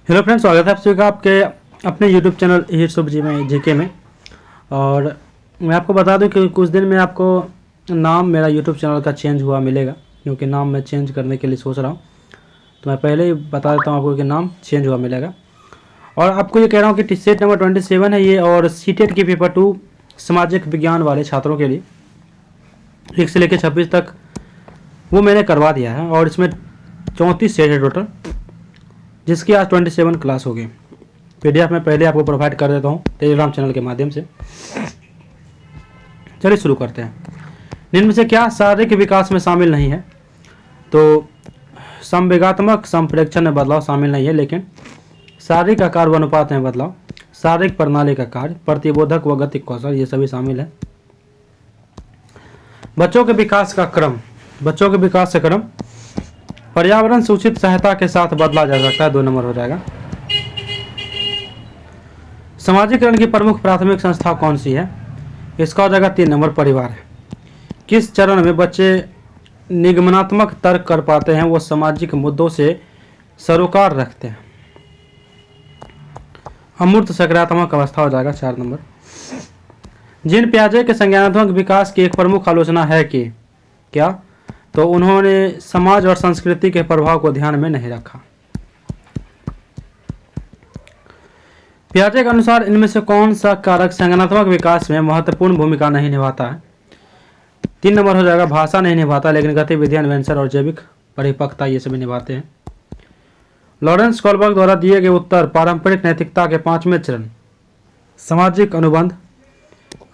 Hello friends, स्वागत है आप सभी का आपके अपने यूट्यूब चैनल हिट्स जी में जीके में। और मैं आपको बता दूं कि कुछ दिन में आपको नाम मेरा यूट्यूब चैनल का चेंज हुआ मिलेगा, क्योंकि नाम मैं चेंज करने के लिए सोच रहा हूं। तो मैं पहले ही बता देता हूं आपको कि नाम चेंज हुआ मिलेगा। और आपको ये कह रहा हूँ कि सेट नंबर 27 है ये, और सीटेट की पेपर 2 सामाजिक विज्ञान वाले छात्रों के लिए 1 से लेकर 26 तक वो मैंने करवा दिया है। और इसमें 34 सेट है टोटल, जिसकी आज 27 क्लास होगी। PDF मैं पहले आपको प्रोवाइड कर देता हूँ टेलीग्राम चैनल के माध्यम से। चलिए शुरू करते हैं। निम्न में से क्या शारीरिक विकास में शामिल नहीं है? तो संवेगात्मक संप्रेक्षण में बदलाव शामिल नहीं है, लेकिन शारीरिक आकार व अनुपात में बदलाव, शारीरिक प्रणाली का कार्य, प्रतिबोधक व गतिक कौशल, ये सभी शामिल है। बच्चों के विकास का क्रम, बच्चों के विकास का क्रम पर्यावरण सूचित सहायता के साथ बदला जा सकता है, 2 नंबर हो जाएगा। समाजीकरण की प्रमुख प्राथमिक संस्था कौन सी है? इसका हो जाएगा 3 नंबर, परिवार है। किस चरण में बच्चे निगमनात्मक तर्क कर पाते हैं, वो सामाजिक मुद्दों से सरोकार रखते हैं? अमूर्त सकारात्मक अवस्था हो जाएगा, 4 नंबर। जिन पियाजे के संज्ञानात्मक विकास की एक प्रमुख आलोचना है कि क्या, तो उन्होंने समाज और संस्कृति के प्रभाव को ध्यान में नहीं रखा। पियाजे के अनुसार इनमें से कौन सा कारक संज्ञानात्मक विकास में महत्वपूर्ण भूमिका नहीं निभाता है? 3 नंबर हो जाएगा, भाषा नहीं निभाता, लेकिन गतिविधि, अन्वेषण और जैविक परिपक्वता ये सभी निभाते हैं। लॉरेंस कोलबर्ग द्वारा दिए गए उत्तर पारंपरिक नैतिकता के 5वें चरण सामाजिक अनुबंध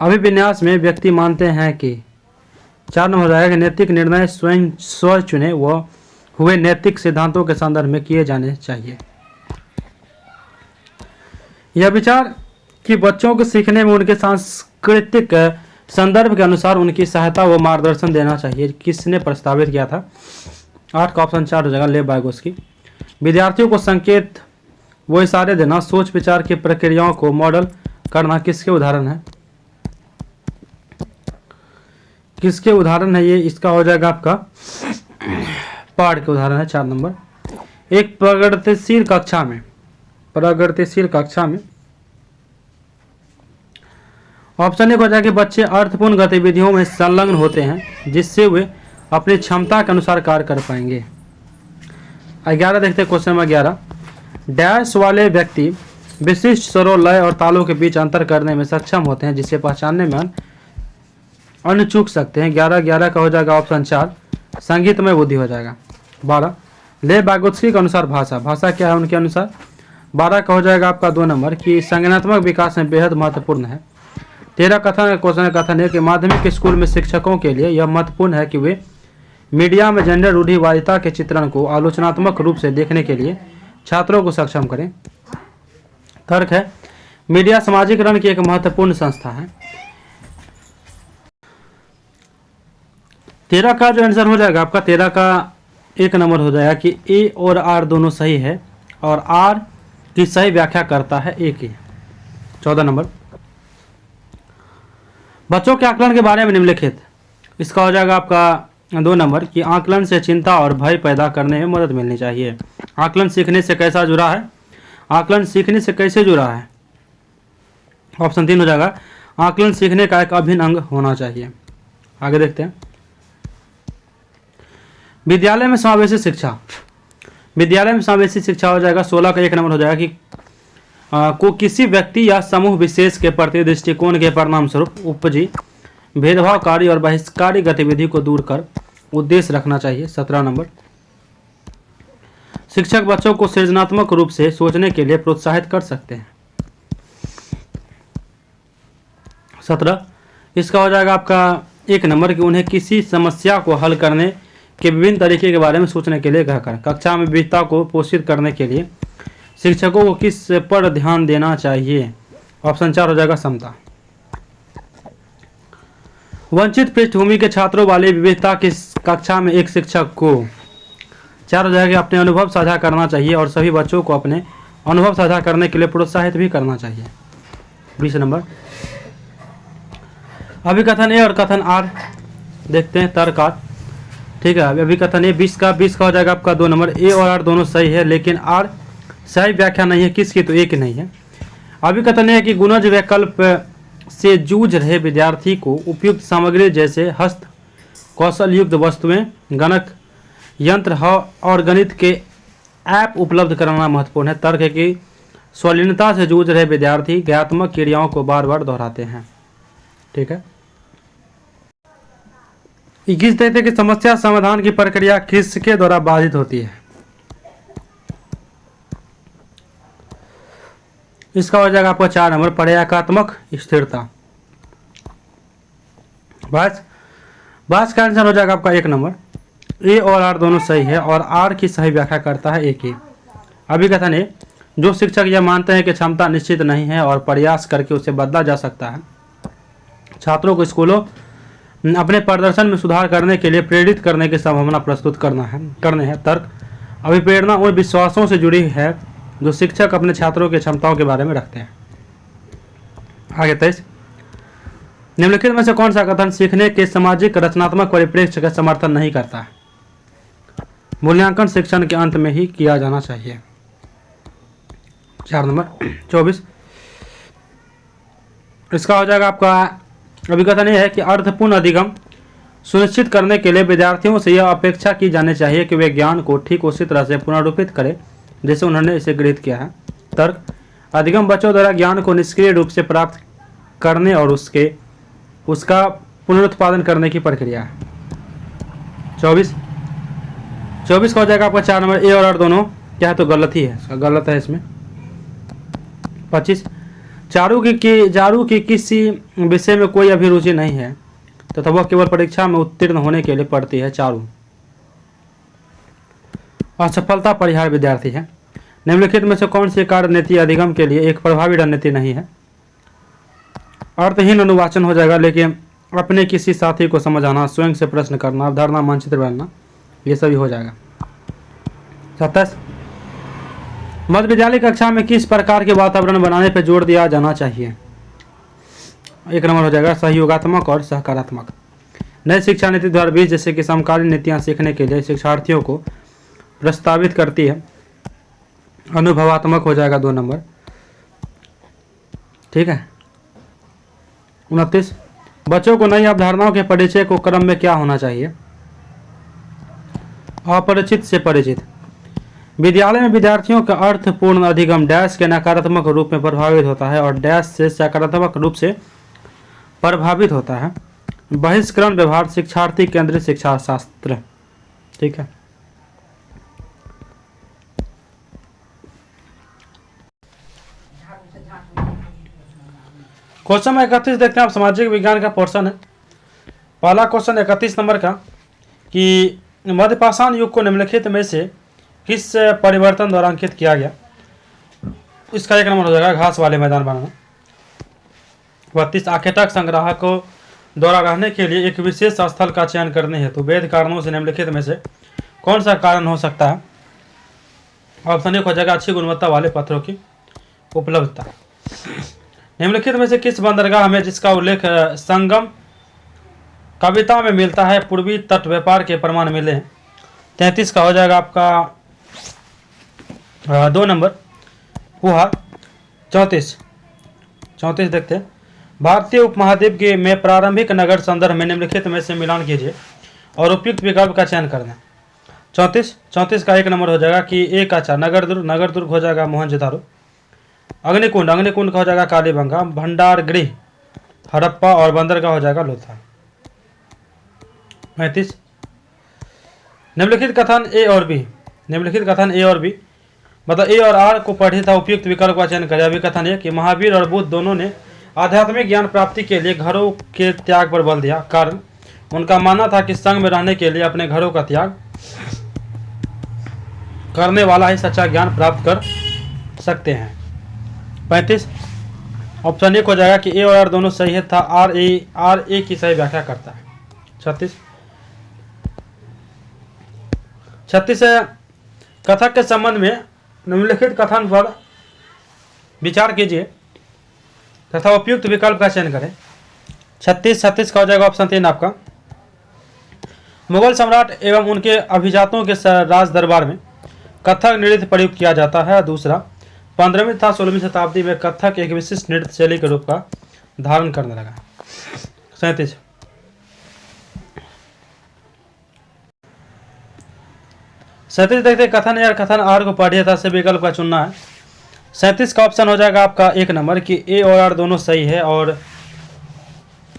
अभिविन्यास में व्यक्ति मानते हैं कि 4 नंबर हो जाएगा कि नैतिक निर्णय स्वयं स्व चुने व हुए नैतिक सिद्धांतों के संदर्भ में किए जाने चाहिए। यह विचार कि बच्चों को सीखने में उनके सांस्कृतिक संदर्भ के अनुसार उनकी सहायता व मार्गदर्शन देना चाहिए, किसने प्रस्तावित किया था? 8 का ऑप्शन 4 हो जाएगा, लेव वाइगोत्स्की। विद्यार्थियों को संकेत व इशारे देना, सोच विचार की प्रक्रियाओं को मॉडल करना किसके उदाहरण है? किसके उदाहरण है ये? इसका हो जाएगा आपका पाठ के उदाहरण है, 4 नंबर। एक प्रगतिशील कक्षा में ऑप्शन 1 हो जाएगा कि बच्चे अर्थपूर्ण गतिविधियों में संलग्न होते हैं जिससे वे अपनी क्षमता के अनुसार कार्य कर पाएंगे। 11 देखते हैं, क्वेश्चन नंबर 11। डैश वाले व्यक्ति विशिष्ट स्वरों, लय और तालों के बीच अंतर करने में सक्षम होते हैं, जिसे पहचानने में अन्य चूक सकते हैं। 11 का हो जाएगा ऑप्शन 4, संगीत में बुद्धि हो जाएगा। 12 लेव वाइगोत्स्की के अनुसार भाषा क्या है उनके अनुसार? 12 का हो जाएगा आपका 2 नंबर कि संज्ञानात्मक विकास में बेहद महत्वपूर्ण है। 13 कथन है कि माध्यमिक स्कूल में शिक्षकों के लिए यह महत्वपूर्ण है कि वे मीडिया में जेंडर रूढ़िवादिता के चित्रण को आलोचनात्मक रूप से देखने के लिए छात्रों को सक्षम करें। तर्क है, मीडिया समाजीकरण की एक महत्वपूर्ण संस्था है। 13 का जो आंसर हो जाएगा आपका, 13 का 1 नंबर हो जाएगा कि ए और आर दोनों सही है, और आर की सही व्याख्या करता है ए की। 14 नंबर, बच्चों के आकलन के बारे में निम्नलिखित, इसका हो जाएगा आपका 2 नंबर कि आकलन से चिंता और भय पैदा करने में मदद मिलनी चाहिए। आकलन सीखने से कैसा जुड़ा है? आकलन सीखने से कैसे जुड़ा है? ऑप्शन 3 हो जाएगा, आकलन सीखने का एक अभिन्न अंग होना चाहिए। आगे देखते हैं। विद्यालय में समावेशी शिक्षा, विद्यालय में समावेशी शिक्षा हो जाएगा 16 का 1 नंबर हो जाएगा कि को किसी व्यक्ति या समूह विशेष के प्रति दृष्टिकोण के परिणाम स्वरूप उपजी भेदभावकारी और बहिष्कारी गतिविधि को दूर कर उद्देश्य रखना चाहिए। 17 नंबर, शिक्षक बच्चों को सृजनात्मक रूप से सोचने के लिए प्रोत्साहित कर सकते हैं। 17 इसका हो जाएगा आपका 1 नंबर कि उन्हें किसी समस्या को हल करने के विभिन्न तरीके के बारे में सोचने के लिए कहकर कक्षा में विविधता को पोषित करने के लिए शिक्षकों को किस पर ध्यान देना चाहिए? ऑप्शन 4 हो जाएगा, समता। वंचित पृष्ठभूमि के छात्रों वाली विविधता की कक्षा में एक शिक्षक को 4 हो जाएगा कि अपने अनुभव साझा करना चाहिए और सभी बच्चों को अपने अनुभव साझा करने के लिए प्रोत्साहित भी करना चाहिए। 20 नंबर, अभिकथन ए और कथन आर देखते हैं, तर्क। ठीक है, अभी कथन ए 20 का हो जाएगा आपका 2 नंबर। ए और आर दोनों सही है, लेकिन आर सही व्याख्या नहीं है किसकी, तो एक नहीं है। अभी कथन है कि गुणज वैकल्प से जूझ रहे विद्यार्थी को उपयुक्त सामग्री जैसे हस्त कौशल युक्त वस्तुएं, गणक यंत्र और गणित के ऐप उपलब्ध कराना महत्वपूर्ण है। तर्क है कि स्वलीनता से जूझ रहे विद्यार्थी ज्ञात्मक क्रियाओं को बार बार दोहराते हैं। ठीक है। 21 देखते कि समस्या समाधान की प्रक्रिया किसके द्वारा बाधित होती है। इसका हो जाएगा आपका 4 नंबर, प्रयागात्मक स्थिरता। बस का आंसर हो जाएगा आपका 1 नंबर। ए और आर दोनों सही है और आर की सही व्याख्या करता है एक ही। अभी कथन है जो शिक्षक यह मानते हैं कि क्षमता निश्चित नहीं है और प्रयास करके उसे बदला जा सकता है, छात्रों को स्कूलों अपने प्रदर्शन में सुधार करने के लिए प्रेरित करने की संभावना प्रस्तुत करने हैं। तर्क अभिप्रेरणा उन विश्वासों से जुड़ी है जो शिक्षक अपने छात्रों की क्षमताओं के बारे में रखते हैं। आगे 23, निम्नलिखित में से कौन सा कथन सीखने के सामाजिक रचनात्मक परिप्रेक्ष्य का समर्थन नहीं करता है। मूल्यांकन शिक्षण के अंत में ही किया जाना चाहिए। 4 नंबर। 24, इसका हो जाएगा आपका अभिकथन यह है कि अर्थपूर्ण अधिगम सुनिश्चित करने के लिए विद्यार्थियों से यह अपेक्षा की जानी चाहिए कि वे ज्ञान को ठीक उसी तरह से पुनरुत्थित करें जैसे उन्होंने इसे गृहीत किया है। तर्क अधिगम बच्चों द्वारा ज्ञान को निष्क्रिय रूप से प्राप्त करने और उसका पुनरुत्पादन करने की प्रक्रिया है। 24 का हो जाएगा आपका 4 नंबर। ए और आर दोनों क्या है, तो गलत ही है, गलत है इसमें। 25, चारू की किसी विषय में कोई अभिरुचि नहीं है तथा वह केवल परीक्षा में उत्तीर्ण होने के लिए पढ़ती है। चारू असफलता परिहार विद्यार्थी है। निम्नलिखित में से कौन सी कार्य नीति अधिगम के लिए एक प्रभावी रणनीति नहीं है। अर्थहीन अनुवाचन हो जाएगा, लेकिन अपने किसी साथी को समझाना, स्वयं से प्रश्न करना, अवधारणा मानचित्र बनाना, ये सभी हो जाएगा। 27, मध्य विद्यालय कक्षा में किस प्रकार के वातावरण बनाने पर जोर दिया जाना चाहिए। 1 नंबर हो जाएगा सहयोगात्मक और सकारात्मक। नई शिक्षा नीति 2020 जैसे कि समकालीन नीतियां सीखने के लिए शिक्षार्थियों को प्रस्तावित करती है। अनुभवात्मक हो जाएगा 2 नंबर। ठीक है। 29, बच्चों को नई अवधारणाओं के परिचय को क्रम में क्या होना चाहिए। अपरिचित से परिचित। विद्यालय में विद्यार्थियों का अर्थपूर्ण अधिगम डैश के नकारात्मक रूप में प्रभावित होता है और डैश से सकारात्मक रूप से प्रभावित होता है। बहिष्करण व्यवहार शिक्षार्थी केंद्रित शिक्षा शास्त्र। ठीक है। क्वेश्चन 31 देखते हैं आप, सामाजिक विज्ञान का पोर्शन है। पहला क्वेश्चन 31 नंबर का कि मध्यपाषाण युग को निम्नलिखित में से किस परिवर्तन द्वारा अंकित किया गया। इसका 1 नंबर हो जाएगा घास वाले मैदान बनाना। 32, आखेटक संग्राहकों द्वारा रहने के लिए एक विशेष स्थल का चयन करने हेतु वैध कारणों से निम्नलिखित में से कौन सा कारण हो सकता है। ऑप्शन 1 हो जाएगा अच्छी गुणवत्ता वाले पत्थरों की उपलब्धता। निम्नलिखित में से किस बंदरगाह में जिसका उल्लेख संगम कविता में मिलता है पूर्वी तट व्यापार के प्रमाण मिले हैं। 33 का हो जाएगा आपका 2 नंबर फुहार। 34 देखते हैं, भारतीय उपमहाद्वीप के में प्रारंभिक नगर संदर्भ में निम्नलिखित में से मिलान कीजिए और उपयुक्त विकल्प का चयन करना। 34 का 1 नंबर हो जाएगा कि एक अच्छा नगर दुर्ग हो जाएगा मोहनजोदारो। अग्निकुंड का हो जाएगा कालीबंगा। भंडार गृह हड़प्पा और बंदरगाह हो जाएगा लोथा। 35, निम्नलिखित कथन ए और बी मतलब ए और आर को पढ़े था उपयुक्त विकल्प का चयन करें। अभी कथन है कि महावीर और बुद्ध दोनों ने आध्यात्मिक ज्ञान प्राप्ति के लिए घरों के त्याग पर बल दिया। कारण उनका मानना था कि संघ में रहने के लिए अपने घरों का त्याग करने वाला ही सच्चा ज्ञान प्राप्त कर सकते हैं। 35, ऑप्शन 1 हो जाएगा कि ए और आर दोनों सही है था आर ए की सही व्याख्या करता है। 36 कथक के संबंध में निम्नलिखित कथन पर विचार कीजिए तथा उपयुक्त विकल्प का चयन करें। 36 का हो जाएगा ऑप्शन 3 आपका। मुगल सम्राट एवं उनके अभिजातों के राज दरबार में कथक नृत्य प्रयुक्त किया जाता है। दूसरा, 15वीं तथा 16वीं शताब्दी में कथक एक विशिष्ट नृत्य शैली के रूप का धारण करने लगा। 37 देखते कथन या कथन आर को पढ़िए था से विकल्प का चुनना है। 37 का ऑप्शन हो जाएगा आपका 1 नंबर कि ए और आर दोनों सही है और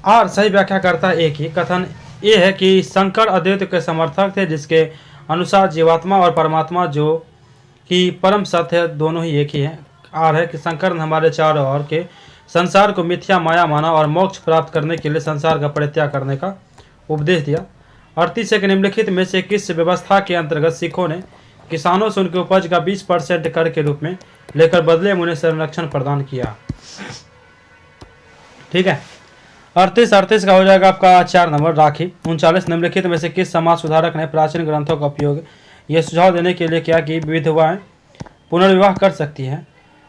आर सही व्याख्या करता है एक ही। कथन ए है कि शंकर अद्वैत के समर्थक थे जिसके अनुसार जीवात्मा और परमात्मा जो कि परम सत्य है दोनों ही एक ही है। आर है कि शंकर ने हमारे चारों ओर के संसार को मिथ्या माया माना और मोक्ष प्राप्त करने के लिए संसार का परित्याग करने का उपदेश दिया। 38 है कि निम्नलिखित में से किस व्यवस्था के अंतर्गत सिखों ने किसानों से उनके उपज का 20% कर के रूप में लेकर बदले में उन्हें संरक्षण प्रदान किया। ठीक है। 38 का हो जाएगा आपका 4 नंबर राखी। 39 निम्नलिखित में से किस समाज सुधारक ने प्राचीन ग्रंथों का उपयोग यह सुझाव देने के लिए किया कि विधवाएं पुनर्विवाह कर सकती हैं।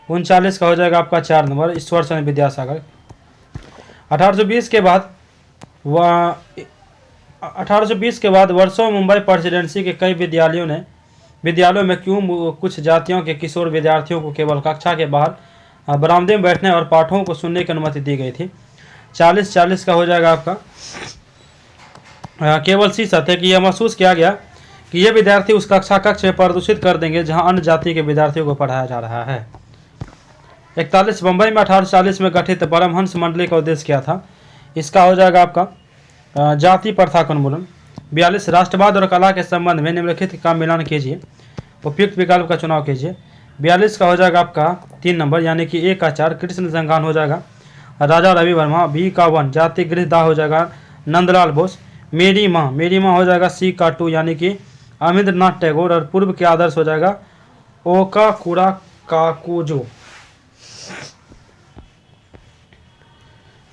39 का हो जाएगा आपका 4 नंबर ईश्वर चंद्र विद्यासागर। 1820 के बाद वर्षों मुंबई प्रेसिडेंसी के कई विद्यालयों में क्यों कुछ जातियों के किशोर विद्यार्थियों को केवल कक्षा के बाहर बरामदे में बैठने और पाठों को सुनने की अनुमति दी गई थी। 40 का हो जाएगा आपका केवल सी सत्य कि यह महसूस किया गया कि ये विद्यार्थी उस कक्ष में प्रदूषित कर देंगे जहां अन्य जाति के विद्यार्थियों को पढ़ाया जा रहा है। 41 बंबई में 1840 में गठित परमहंस मंडली का उद्देश्य क्या था। इसका हो जाएगा आपका जाति प्रथा का उन्मूलन। 42 राष्ट्रवाद और कला के संबंध में निम्नलिखित का मिलान कीजिए, उपयुक्त विकल्प का चुनाव कीजिए। 42 का हो जाएगा आपका 3 नंबर यानी कि ए का 4 कृष्ण संगान हो जाएगा राजा रवि वर्मा। बी का 1 जाति गृह दाह हो जाएगा नंदलाल बोस। मेरी माँ हो जाएगा सी का 2 यानी कि अमिंद्रनाथ टैगोर। और पूर्व के आदर्श हो जाएगा ओका कुरा काकुजो।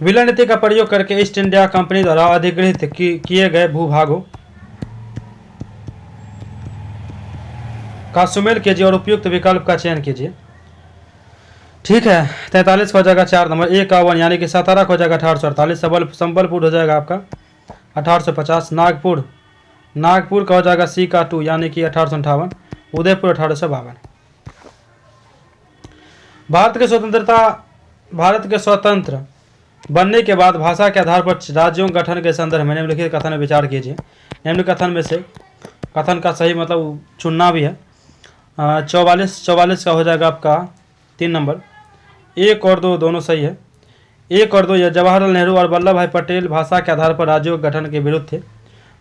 विलय नीति का प्रयोग करके ईस्ट इंडिया कंपनी द्वारा अधिग्रहित किए गए भूभागों का सुमेल कीजिए और उपयुक्त विकल्प का चयन कीजिए। ठीक है। 43 का हो जाएगा 4 नंबर ए का 1 यानी कि सातारा हो जाएगा 1848। संबलपुर हो जाएगा आपका 1850। नागपुर का हो जाएगा सी का 2 यानी कि 1858। उदयपुर 1852। भारत के स्वतंत्र बनने के बाद भाषा के आधार पर राज्यों गठन के संदर्भ में निम्नलिखित कथन में विचार कीजिए। निम्न कथन में से कथन का सही मतलब चुनना भी है। 44 का हो जाएगा आपका 3 नंबर 1 और 2 दोनों सही है। 1 और 2 यह जवाहरलाल नेहरू और वल्लभ भाई पटेल भाषा के आधार पर राज्यों के गठन के विरुद्ध थे।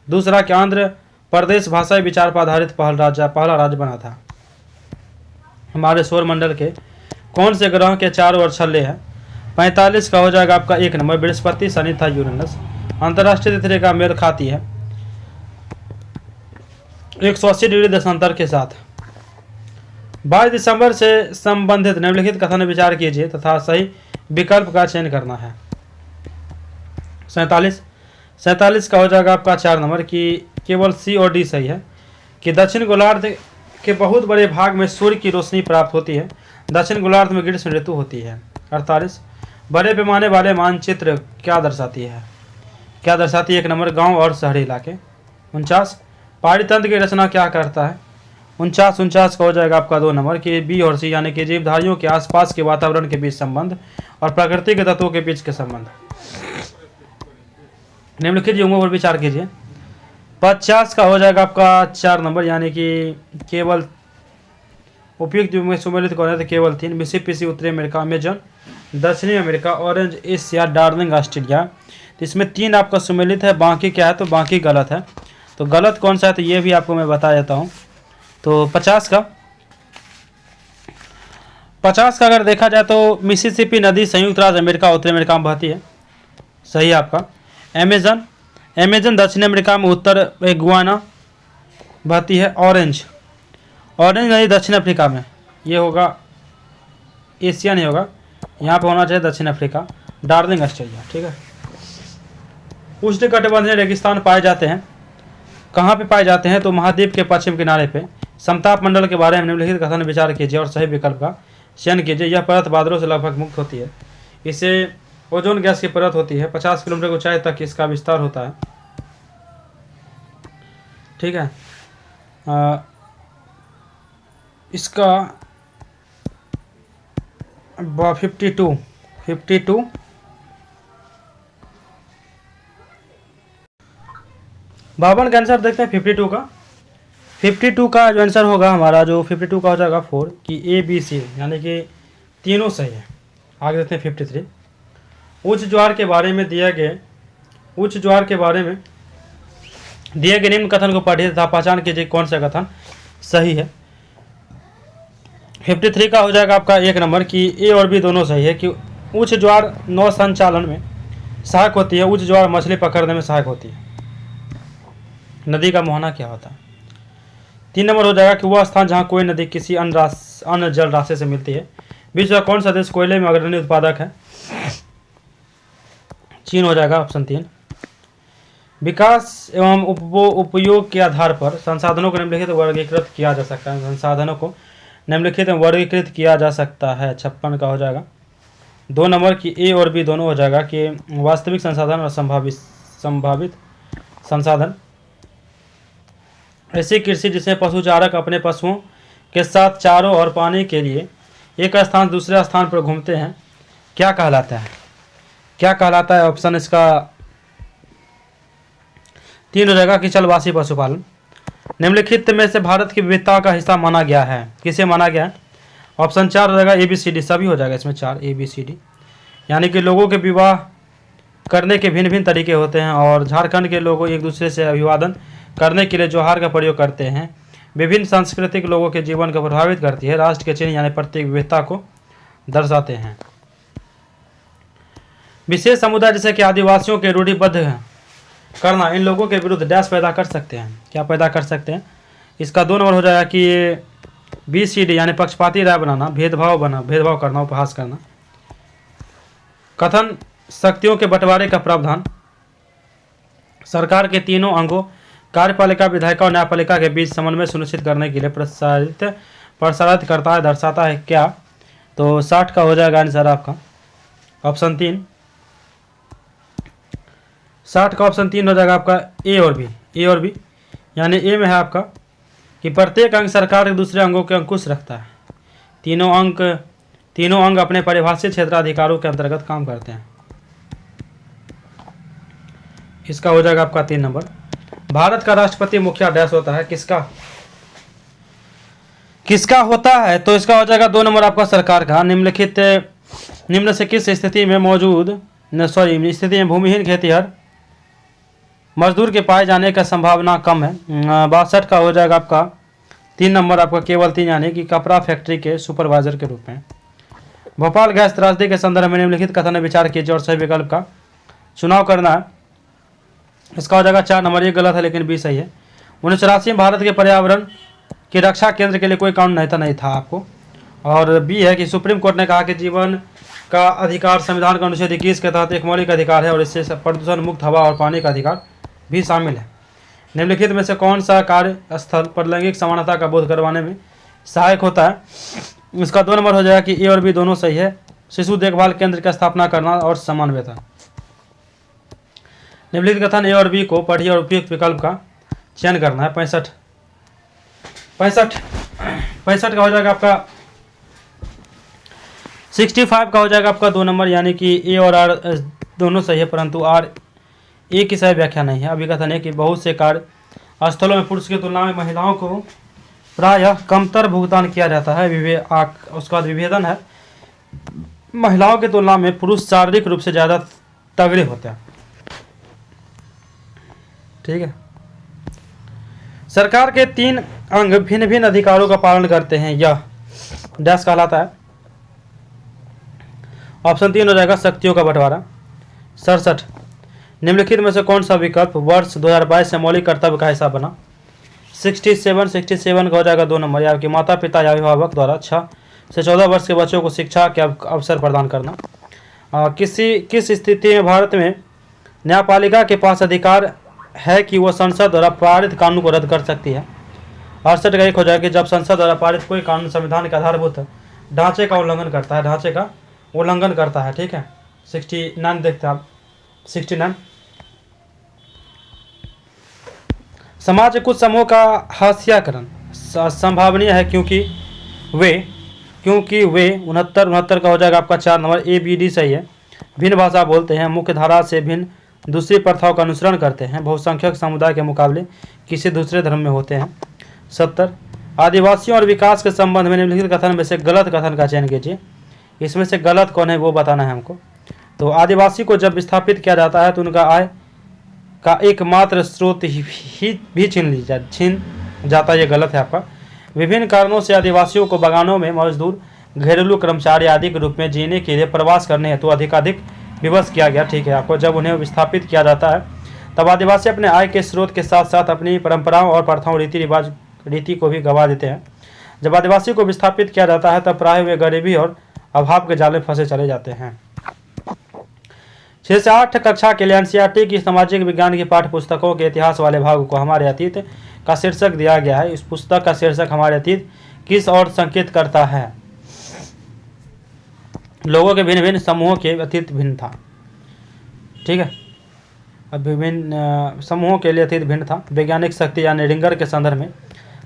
दूसरा कि आंध्र प्रदेश भाषाई विचार पर आधारित पहला राज्य बना था। हमारे सौरमंडल के कौन से ग्रह के चारों ओर छल्ले हैं। 45 का हो जाएगा आपका 1 नंबर बृहस्पति शनि था यूरेनस। अंतर्राष्ट्रीय तिथि का मेल खाती है 180 डिग्री देशांतर के साथ। 22 दिसंबर से संबंधित निम्नलिखित कथन में विचार कीजिए तथा सही विकल्प का चयन करना है। 47 का हो जाएगा आपका 4 नंबर कि केवल सी और डी सही है कि दक्षिण गोलार्ध के बहुत बड़े भाग में सूर्य की रोशनी प्राप्त होती है। दक्षिण गोलार्ध में ग्रीष्म ऋतु होती है। 48 बड़े पैमाने वाले मानचित्र क्या दर्शाती है। 1 नंबर गांव और शहरी इलाके। 49 पहाड़ी तंत्र की रचना क्या करता है। 49 का हो जाएगा आपका 2 नंबर कि बी और सी यानी कि जीवधारियों के आसपास के वातावरण के बीच संबंध और प्रकृति के तत्वों के बीच के संबंध। निम्नलिखित युग्मों पर विचार कीजिए। 50 का हो जाएगा आपका 4 नंबर यानी कि केवल उपयुक्त युग्म में सुमेलित कौन है तो केवल 3 मिसिसिपी उत्तरी अमेरिका, अमेजन दक्षिणी America, orange Asia, darling Australia. तो इसमें 3 आपका सुमेलित है, बाकी क्या है तो बाकी गलत है। तो गलत कौन सा है तो ये भी आपको मैं बता देता हूँ। तो 50 का अगर देखा जाए तो मिसिसिपी नदी संयुक्त राज्य अमेरिका उत्तरी अमेरिका में बहती है, सही है आपका। अमेजन दक्षिण अमेरिका में उत्तर गुआना बहती है। ऑरेंज नदी दक्षिण अफ्रीका में, ये होगा एशिया नहीं होगा, यहाँ पे होना चाहिए दक्षिण अफ्रीका। Darling Australia. ठीक है। उष्णकटिबंधीय रेगिस्तान पाए जाते हैं, कहाँ पे पाए जाते हैं तो महाद्वीप के पश्चिम किनारे पे। समताप मंडल के बारे में निम्नलिखित कथन विचार कीजिए और सही विकल्प का चयन कीजिए। यह परत बादलों से लगभग मुक्त होती है, इसे ओजोन गैस की परत होती है। 50 किलोमीटर की ऊंचाई तक इसका विस्तार होता है। ठीक है। इसका 52 52 का आंसर देखते हैं 52 का जो आंसर होगा हमारा, जो 52 का हो जाएगा 4 कि ABC, यानी कि तीनों सही है। आगे देखते हैं 53। उच्च ज्वार के बारे में दिए गए निम्न कथन को पढ़िए तथा पहचान कीजिए कौन सा कथन सही है। 53 का हो जाएगा आपका 1 नंबर कि ए और बी दोनों सही है कि उच्च ज्वार नौ संचालन में सहायक होती है। उच्च ज्वार मछली पकड़ने में सहायक होती है। नदी का मुहाना क्या होता है? 3 नंबर हो जाएगा कि वह स्थान जहाँ कोई नदी किसी अन्य जल राशि से मिलती है। विश्व का कौन सा देश कोयले में अग्रणी उत्पादक है? चीन हो जाएगा ऑप्शन 3। विकास एवं उपयोग के आधार पर संसाधनों को निम्नलिखित वर्गीकृत किया जा सकता है। संसाधनों को निम्नलिखित वर्गीकृत किया जा सकता है। 56 का हो जाएगा 2 नंबर की ए और बी दोनों हो जाएगा कि वास्तविक संसाधन और संभावित संसाधन। ऐसी कृषि जिसमें पशुचारक अपने पशुओं के साथ चारों और पानी के लिए एक स्थान दूसरे स्थान पर घूमते हैं, क्या कहलाता है? ऑप्शन इसका 3 हो जाएगा कि चलवासी पशुपालन। निम्नलिखित में से भारत की विविधता का हिस्सा माना गया है, किसे माना गया है? ऑप्शन 4 हो जाएगा ABCD, सभी हो जाएगा इसमें 4 ABCD, यानी कि लोगों के विवाह करने के भिन्न भिन्न तरीके होते हैं और झारखंड के लोग एक दूसरे से अभिवादन करने के लिए जोहार का प्रयोग करते हैं। विभिन्न सांस्कृतिक लोगों के जीवन को प्रभावित करती है। राष्ट्र के चिन्ह यानी प्रत्येक विविधता को दर्शाते हैं। विशेष समुदाय जैसे कि आदिवासियों के रूढ़िबद्ध करना इन लोगों के विरुद्ध डैश पैदा कर सकते हैं, क्या पैदा कर सकते हैं? इसका 2 नंबर हो जाएगा कि ये BCD यानी पक्षपाती राय बनाना, भेदभाव करना, उपहास करना। कथन शक्तियों के बंटवारे का प्रावधान सरकार के तीनों अंगों कार्यपालिका, विधायिका और न्यायपालिका के बीच समन्वय सुनिश्चित करने के लिए प्रसारित करता है, दर्शाता है क्या? तो 60 का हो जाएगा आंसर आपका ऑप्शन 3। 60 का ऑप्शन 3 हो जाएगा आपका ए और बी, यानी ए में है आपका कि प्रत्येक अंग सरकार के दूसरे अंगों के अंकुश रखता है। तीनों अंग अपने परिभाषित क्षेत्राधिकारों के अंतर्गत काम करते हैं। इसका हो जाएगा आपका 3 नंबर। भारत का राष्ट्रपति मुखिया डैश होता है, किसका होता है? तो इसका हो जाएगा 2 नंबर आपका सरकार का। निम्न से किस स्थिति में भूमिहीन खेतीहर मजदूर के पाए जाने का संभावना कम है? 62 का हो जाएगा आपका 3 नंबर आपका केवल 3, यानी कि कपड़ा फैक्ट्री के सुपरवाइजर के रूप में। भोपाल गैस त्रासदी के संदर्भ में निम्नलिखित कथन विचार कीजिए और सही विकल्प का चुनाव करना है। इसका हो जाएगा 4 नंबर, ये गलत है लेकिन बी सही है। 1984 में भारत के पर्यावरण की रक्षा केंद्र के लिए कोई कानून नहीं था आपको। और बी है कि सुप्रीम कोर्ट ने कहा कि जीवन का अधिकार संविधान का अनुच्छेद 21 के तहत एक मौलिक अधिकार है और इससे प्रदूषण मुक्त हवा और पानी का अधिकार भी शामिल है। निम्नलिखित में से कौन सा कार्यस्थल पर लैंगिक समानता का बोध करवाने में सहायक होता है? इसका 2 नंबर हो जाएगा कि ए और बी दोनों सही है। शिशु देखभाल केंद्र की स्थापना करना और समान वेतन। निम्नलिखित कथन ए और बी को पढ़िए और उपयुक्त विकल्प का चयन करना है। 65 का हो जाएगा आपका 65 का हो जाएगा आपका 2 नंबर, यानी कि ए और आर दोनों सही है, परंतु आर ए की सही व्याख्या नहीं है। अभी कथन है कि बहुत से कार्यस्थलों में पुरुष की तुलना में महिलाओं को प्रायः कमतर भुगतान किया जाता है। उसका बाद विभेदन है, महिलाओं की तुलना में पुरुष शारीरिक रूप से ज़्यादा तगड़े होते हैं। ठीक है। सरकार के 3 अंग भिन्न भिन्न अधिकारों का पालन करते हैं, यह डैश कहलाता है। ऑप्शन 3 हो जाएगा शक्तियों का बंटवारा। 67 निम्नलिखित में से कौन सा विकल्प वर्ष 2022 से मौलिक कर्तव्य का हिस्सा बना? 67 का हो जाएगा 2 नंबर, या आपके माता पिता या अभिभावक द्वारा 6 से 14 वर्ष के बच्चों को शिक्षा के अवसर प्रदान करना। किस स्थिति में भारत में न्यायपालिका के पास अधिकार है कि वह संसद द्वारा पारित कानून को रद्द कर सकती है? 68 का 1 हो जाएगा जब संसद द्वारा पारित कोई कानून संविधान के आधारभूत ढांचे का उल्लंघन करता है। ठीक है। 69 देखते हैं आप। 69 समाज के कुछ समूह का हास्याकरण संभावनीय है क्योंकि वे, क्योंकि वे 69 का हो जाएगा आपका 4 नंबर, ए बी डी सही है। भिन्न भाषा बोलते हैं, मुख्य धारा से भिन्न दूसरी प्रथाओं का अनुसरण करते हैं, बहुसंख्यक समुदाय के मुकाबले किसी दूसरे धर्म में होते हैं। 70 आदिवासियों और विकास के संबंध में निम्नलिखित कथन में से गलत कथन का चयन कीजिए। इसमें से गलत कौन है वो बताना है हमको। तो आदिवासी को जब विस्थापित किया जाता है तो उनका आय का एकमात्र स्रोत भी छीन जाता है, ये गलत है आपका। विभिन्न कारणों से आदिवासियों को बागानों में मजदूर, घरेलू कर्मचारी आदि के रूप में जीने के लिए प्रवास करने हेतु अधिकाधिक विवश किया गया, ठीक है आपको। जब उन्हें विस्थापित किया जाता है तब आदिवासी अपने आय के स्रोत के साथ साथ अपनी परंपराओं और प्रथाओं रीति को भी गंवा देते हैं। जब आदिवासी को विस्थापित किया जाता है तब प्राय वे गरीबी और अभाव के जाल में फंसे चले जाते हैं। 6 से 8 कक्षा के लिए एनसीईआरटी की सामाजिक विज्ञान की पाठ्य पुस्तकों के इतिहास वाले भाग को हमारे अतीत का शीर्षक दिया गया है। इस पुस्तक का शीर्षक हमारे अतीत किस और संकेत करता है? लोगों के भिन्न भिन्न समूहों के अतीत भिन्न था, ठीक है। अब विभिन्न समूहों के लिए अतीत भिन्न था। वैज्ञानिक शक्ति यानी रिंगर के संदर्भ में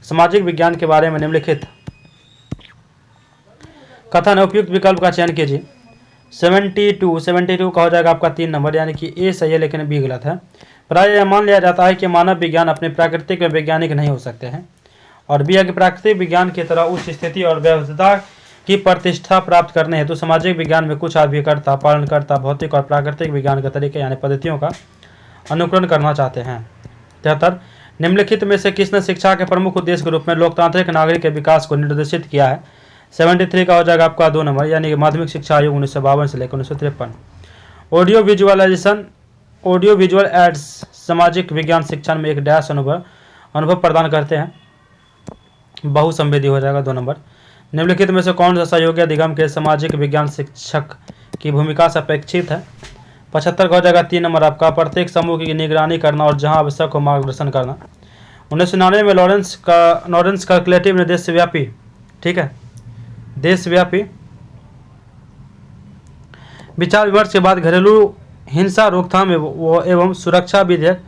सामाजिक विज्ञान के बारे में निम्नलिखित कथन उपयुक्त विकल्प का चयन कीजिए। 72 का हो जाएगा आपका 3 नंबर, यानी कि ए सही है लेकिन बी गलत है। प्राय यह मान लिया जाता है कि मानव विज्ञान अपने प्राकृतिक में वैज्ञानिक नहीं हो सकते हैं, और बी है कि प्राकृतिक विज्ञान की तरह उच्च स्थिति और व्यवस्था की प्रतिष्ठा प्राप्त करने हेतु सामाजिक विज्ञान में कुछ अभिकर्ता, पालनकर्ता, भौतिक और प्राकृतिक विज्ञान के तरीके यानी पद्धतियों का अनुकरण करना चाहते हैं। 73 निम्नलिखित में से किसने शिक्षा के प्रमुख उद्देश्य के रूप में लोकतांत्रिक नागरिक के विकास को निर्देशित किया है? 73 का हो जाएगा आपका 2 नंबर, यानी कि माध्यमिक शिक्षा आयोग 1952 से लेकर 1953। ऑडियो विजुअल एड्स सामाजिक विज्ञान शिक्षण में एक डैश अनुभव प्रदान करते हैं, बहुसंवेदी हो जाएगा 2 नंबर। निम्नलिखित में से कौन सा सहयोगी अधिगम के सामाजिक विज्ञान शिक्षक की भूमिका से अपेक्षित है? 75 का हो जाएगा 3 नंबर आपका, प्रत्येक समूह की निगरानी करना और जहां आवश्यक हो मार्गदर्शन करना। 1999 में लॉरेंस कैलकुलेटिव ने देशव्यापी, ठीक है, देशव्यापी विचार विमर्श के बाद घरेलू हिंसा रोकथाम एवं सुरक्षा विधेयक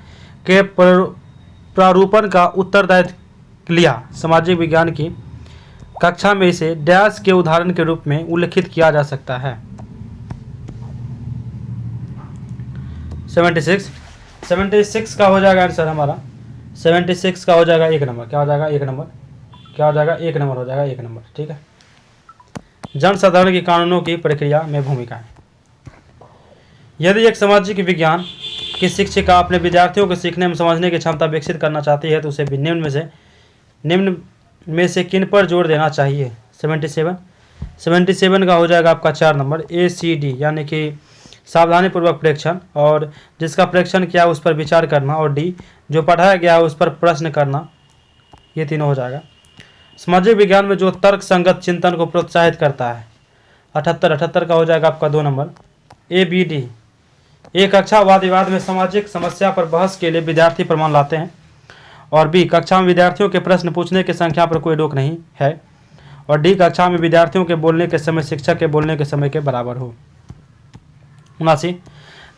के प्रारूपण का उत्तरदायित्व लिया। सामाजिक विज्ञान की कक्षा में इसे डैश के उदाहरण के रूप में उल्लेखित किया जा सकता है। 76 का हो जाएगा आंसर हमारा। 76 का हो जाएगा 1 नंबर। क्या हो जाएगा? 1 नंबर। क्या हो जाएगा? 1 नंबर हो जाएगा, 1 नंबर, ठीक है। जनसाधारण की कानूनों की प्रक्रिया में भूमिका। यदि एक सामाजिक विज्ञान की शिक्षिका अपने विद्यार्थियों को सीखने में समझने की क्षमता विकसित करना चाहती है तो उसे निम्न में से किन पर जोर देना चाहिए? 77 का हो जाएगा आपका 4 नंबर, ACD यानी कि सावधानीपूर्वक प्रेक्षण, और जिसका प्रेक्षण किया उस पर विचार करना, और D जो पढ़ाया गया है उस पर प्रश्न करना, ये तीनों हो जाएगा। सामाजिक विज्ञान में जो तर्क संगत चिंतन को प्रोत्साहित करता है। 78 का हो जाएगा आपका 2 नंबर, ABD एक कक्षा वाद विवाद में सामाजिक समस्या पर बहस के लिए विद्यार्थी प्रमाण लाते हैं, और बी कक्षा में विद्यार्थियों के प्रश्न पूछने की संख्या पर कोई रोक नहीं है, और डी कक्षा में विद्यार्थियों के बोलने के समय शिक्षक के बोलने के समय के बराबर हो। 79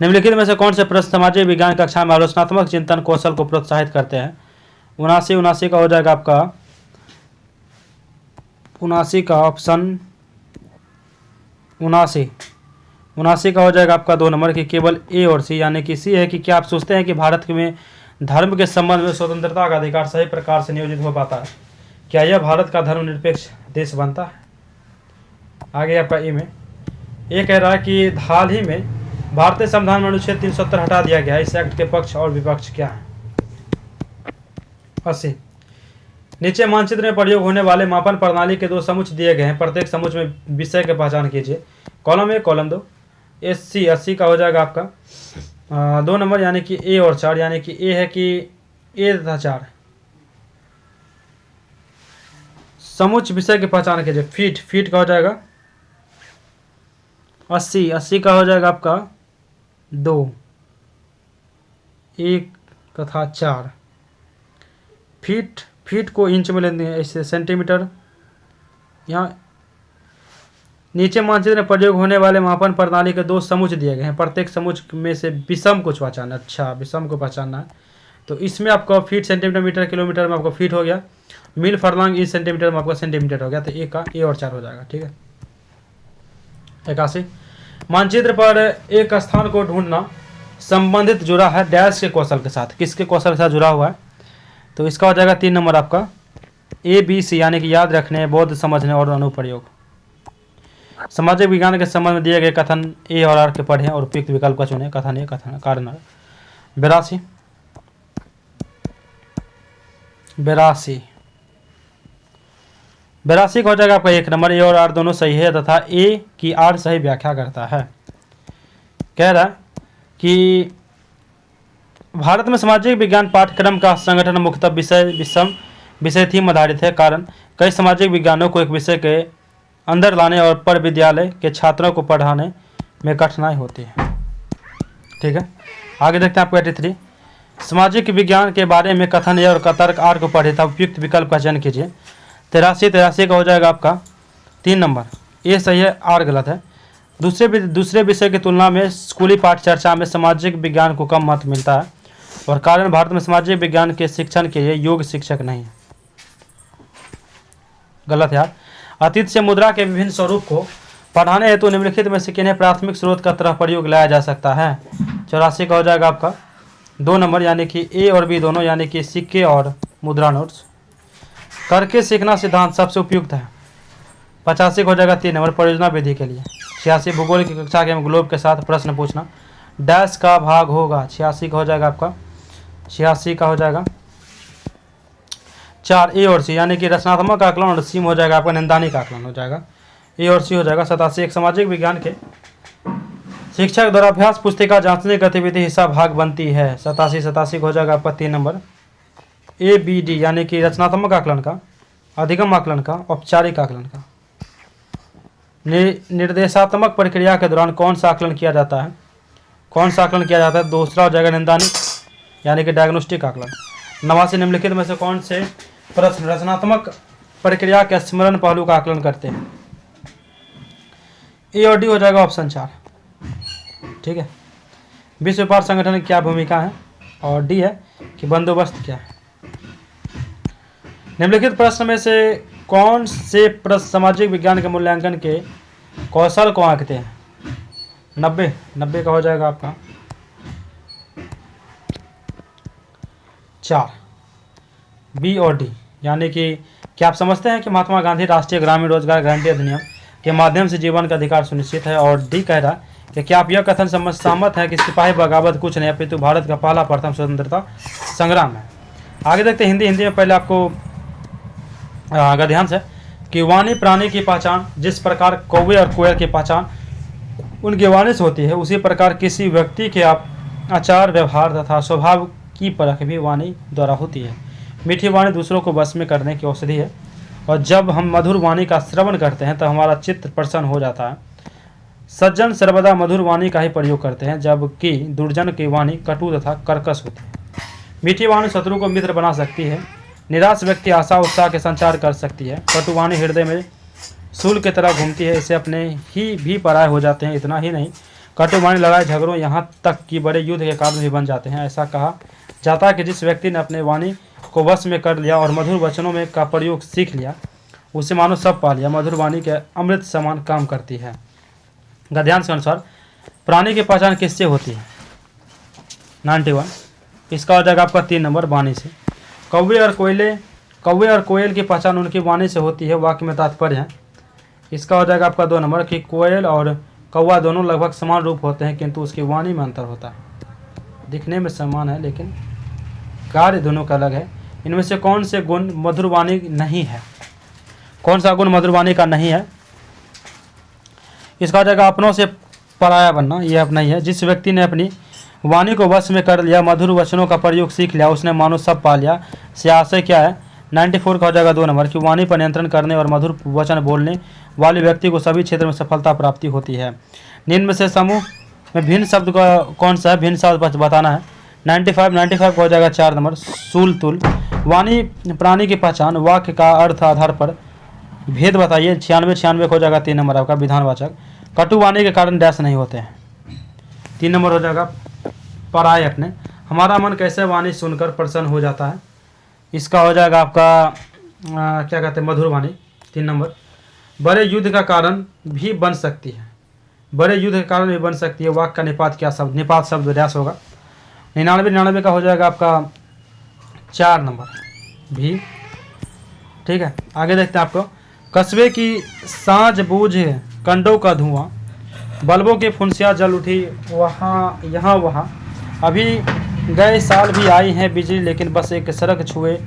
निम्नलिखित में से कौन से प्रश्न सामाजिक विज्ञान कक्षा में आलोचनात्मक चिंतन कौशल को प्रोत्साहित करते हैं? 79 का हो जाएगा आपका 79 का ऑप्शन 79 का हो जाएगा आपका 2 नंबर की केवल ए और सी, यानी कि सी है कि क्या आप सोचते हैं कि भारत में धर्म के संबंध में स्वतंत्रता का अधिकार सही प्रकार से नियोजित हो पाता है? क्या यह भारत का धर्मनिरपेक्ष देश बनता है? आगे आपका ए में ये कह रहा है कि हाल ही में भारतीय संविधान में अनुच्छेद 370 हटा दिया गया है, इस एक्ट के पक्ष और विपक्ष क्या है? 80 नीचे मानचित्र में प्रयोग होने वाले मापन प्रणाली के 2 समुच्च दिए गए हैं, प्रत्येक समुच्च में विषय की पहचान कीजिए। Column 1 column 2। 80 का हो जाएगा आपका 2 नंबर, यानी कि ए और 4, यानी कि ए है कि ए तथा 4 समुच्च विषय की पहचान कीजिए। फीट का हो जाएगा 80 का हो जाएगा आपका 2, 1 तथा 4। फीट को इंच में लेते हैं, ऐसे सेंटीमीटर। यहाँ नीचे मानचित्र में प्रयोग होने वाले मापन प्रणाली के 2 समुच्च दिए गए हैं, प्रत्येक समुच्च में से विषम को पहचानना। अच्छा, विषम को पहचानना है, तो इसमें आपको फीट सेंटीमीटर मीटर किलोमीटर में आपको फीट हो गया, मील फरलॉन्ग इंच सेंटीमीटर में आपका सेंटीमीटर हो गया। तो ए और 4 हो जाएगा। ठीक है। 81 मानचित्र पर एक स्थान को ढूंढना संबंधित जुड़ा है डैश के कौशल के साथ। किसके कौशल के साथ जुड़ा हुआ है? तो इसका हो जाएगा 3 नंबर आपका ABC यानी कि याद रखने, बोध समझने और अनुप्रयोग। सामाजिक विज्ञान के संबंध में दिए गए कथन ए और आर के पढ़ें और उपयुक्त विकल्प का चुनें। कथन ए, कथन कारण। 82 82 का हो जाएगा आपका 1 नंबर। ए और आर दोनों सही है तथा ए की आर सही व्याख्या करता है। कह रहा है कि भारत में सामाजिक विज्ञान पाठ्यक्रम का संगठन मुख्यतः विषय थीम आधारित है। कारण कई सामाजिक विज्ञानों को एक विषय के अंदर लाने और पर विद्यालय के छात्रों को पढ़ाने में कठिनाई होती है। ठीक है। आगे देखते हैं आपको 83 सामाजिक विज्ञान के बारे में कथन ए और तर्क आर को पढ़े था। उपयुक्त विकल्प का चयन कीजिए। 83 का हो जाएगा आपका 3 नंबर। ए सही है, आर गलत है। दूसरे विषय की तुलना में स्कूली पाठ चर्चा में सामाजिक विज्ञान को कम महत्व मिलता है और कारण भारत में सामाजिक विज्ञान के शिक्षण के लिए योग्य शिक्षक नहीं है। गलत यार। अतीत से मुद्रा के विभिन्न स्वरूप को पढ़ाने हेतु निम्नलिखित में से किन्हें प्राथमिक स्रोत का तरह प्रयोग लाया जा सकता है? 84 का हो जाएगा आपका 2 नंबर यानी कि ए और बी दोनों यानी कि सिक्के और मुद्रा नोट्स। करके सीखना सिद्धांत सबसे उपयुक्त है। 85 का हो जाएगा 3 नंबर परियोजना विधि के लिए। 86 भूगोल की कक्षा के ग्लोब के साथ प्रश्न पूछना डैश का भाग होगा। 86 का हो जाएगा आपका 86 का हो जाएगा 4 ए और सी यानी कि रचनात्मक आकलन और सी हो जाएगा आपका निंदानिक आकलन हो जाएगा। ए और सी हो जाएगा। 87 एक सामाजिक विज्ञान के शिक्षक द्वारा अभ्यास पुस्तिका जांचने गतिविधि हिस्सा भाग बनती है। 87 का हो जाएगा आपका 3 नंबर। ए बी डी यानी कि रचनात्मक आकलन का, अधिगम आकलन का, औपचारिक आकलन का। निर्देशात्मक प्रक्रिया के दौरान कौन सा आकलन किया जाता है? कौन सा आकलन किया जाता है? दूसरा हो जाएगा निंदानिक यानी कि डायग्नोस्टिक आकलन। 89 निम्नलिखित में से कौन से प्रश्न रचनात्मक प्रक्रिया के स्मरण पहलू का आकलन करते हैं? ए और डी हो जाएगा ऑप्शन 4। ठीक है। विश्व व्यापार संगठन की क्या भूमिका है? और डी है कि बंदोबस्त क्या है। निम्नलिखित प्रश्न में से कौन से प्रश्न सामाजिक विज्ञान के मूल्यांकन के कौशल को आंकते हैं? 90 का हो जाएगा आपका 4 बी और डी यानी कि क्या आप समझते हैं कि महात्मा गांधी राष्ट्रीय ग्रामीण रोजगार गारंटी अधिनियम के माध्यम से जीवन का अधिकार सुनिश्चित है? और डी कह रहा है कि क्या आप यह कथन सहमत है कि सिपाही बगावत कुछ नहीं अपितु भारत का पहला प्रथम स्वतंत्रता संग्राम है? आगे देखते हैं हिंदी में। पहले आपको अगर ध्यान से कि वाणी प्राणी की पहचान जिस प्रकार कौवे और कोयल की पहचान उनकी वाणी से होती है, उसी प्रकार किसी व्यक्ति के आचार व्यवहार तथा स्वभाव की परख भी वाणी द्वारा होती है। मीठी वाणी दूसरों को वश में करने की औषधि है और जब हम मधुर वाणी का श्रवण करते हैं तो हमारा चित्त प्रसन्न हो जाता है। सज्जन सर्वदा मधुर वाणी का ही प्रयोग करते हैं जबकि दुर्जन की वाणी कटु तथा कर्कश होती है। मीठी वाणी शत्रु को मित्र बना सकती है। निराश व्यक्ति आशा उत्साह के संचार कर सकती है। कटु वाणी हृदय में सूल की तरह घूमती है, इसे अपने ही भी पराये हो जाते हैं। इतना ही नहीं, कटु वाणी लड़ाई झगड़ों यहाँ तक कि बड़े युद्ध के कारण भी बन जाते हैं। ऐसा कहा जाता है कि जिस व्यक्ति ने अपने वाणी को वश में कर लिया और मधुर वचनों में का प्रयोग सीख लिया, उसे मानो सब पा लिया। मधुर वाणी के अमृत समान काम करती है। गद्यांश के अनुसार प्राणी की पहचान किससे होती है? 91 इसका हो जाएगा आपका 3 नंबर वाणी से। कौवे और कोयल की पहचान उनकी वाणी से होती है। वाक्य में तात्पर्य है। इसका हो जाएगा आपका 2 नंबर कि कोयल और कौवा दोनों लगभग समान रूप होते हैं किंतु उसकी वाणी में अंतर होता है। दिखने में समान है लेकिन कार्य दोनों का अलग है। इनमें से कौन से गुण मधुर वाणी नहीं है? कौन सा गुण मधुर वाणी का नहीं है? इसका हो जाएगा अपनों से पराया बनना। यह अपना ही है। जिस व्यक्ति ने अपनी वाणी को वश में कर लिया, मधुर वचनों का प्रयोग सीख लिया, उसने मानो सब पा लिया। से आशय क्या है? 94 का हो जाएगा 2 नंबर कि वाणी पर नियंत्रण करने और मधुर वचन बोलने वाले व्यक्ति को सभी क्षेत्र में सफलता प्राप्ति होती है। निम्न में से समूह में भिन्न शब्द का कौन सा है? भिन्न शब्द बताना है। 95 का हो जाएगा 4 नंबर सूल तुल। वाणी प्राणी की पहचान वाक्य का अर्थ आधार पर भेद बताइए। 96 का हो जाएगा 3 नंबर आपका विधानवाचक। कटु वाणी के कारण डैश नहीं होते हैं। 3 नंबर हो जाएगा पराये अपने। हमारा मन कैसे वाणी सुनकर प्रसन्न हो जाता है, इसका हो जाएगा आपका क्या कहते हैं, मधुर वाणी। 3 नंबर, बड़े युद्ध का कारण भी बन सकती है, बड़े युद्ध के कारण भी बन सकती है, वाक्य का निपात क्या शब्द, निपात शब्द विन्यास होगा। 99 का हो जाएगा आपका 4 नंबर भी। ठीक है, आगे देखते हैं आपको। कस्बे की साँझ बूझे कंडों का धुआं, बल्बों की फुंसियाँ जल उठी वहाँ यहाँ वहाँ, अभी गए साल भी आई हैं बिजली, लेकिन बस एक सड़क छुए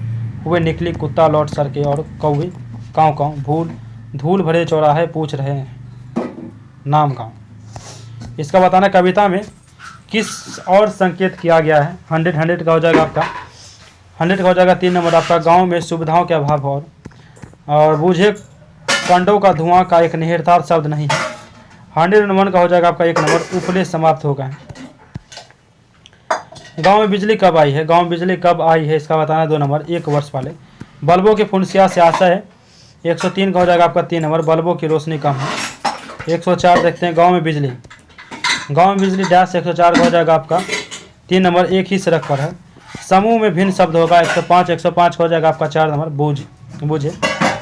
हुए निकली, कुत्ता लौट सर के और कौवे काँव काँव, भूल धूल भरे चौराहे पूछ रहे हैं नाम गाँव। इसका बताना कविता में किस और संकेत किया गया है। 100 का हो जाएगा आपका, 100 का हो जाएगा 3 नंबर आपका, गांव में सुविधाओं के अभाव और बूझे कंडों का धुआं का एक निहितार्थ शब्द नहीं है। 101 का हो जाएगा आपका 1 नंबर, उपले समाप्त हो गए। गांव में बिजली कब आई है, गांव में बिजली कब आई है, इसका बताना 2 नंबर, 1 वर्ष पहले। बल्बों की फुंसिया से आशा है, 103 का हो जाएगा आपका 3 नंबर, बल्बों की रोशनी कम है। 104 देखते हैं, गांव में बिजली, गांव में बिजली डैश, 104 का हो जाएगा आपका 3 नंबर, एक ही सड़क पर है। समूह में भिन्न शब्द होगा, 105 का हो जाएगा आपका 4 नंबर, बूझे।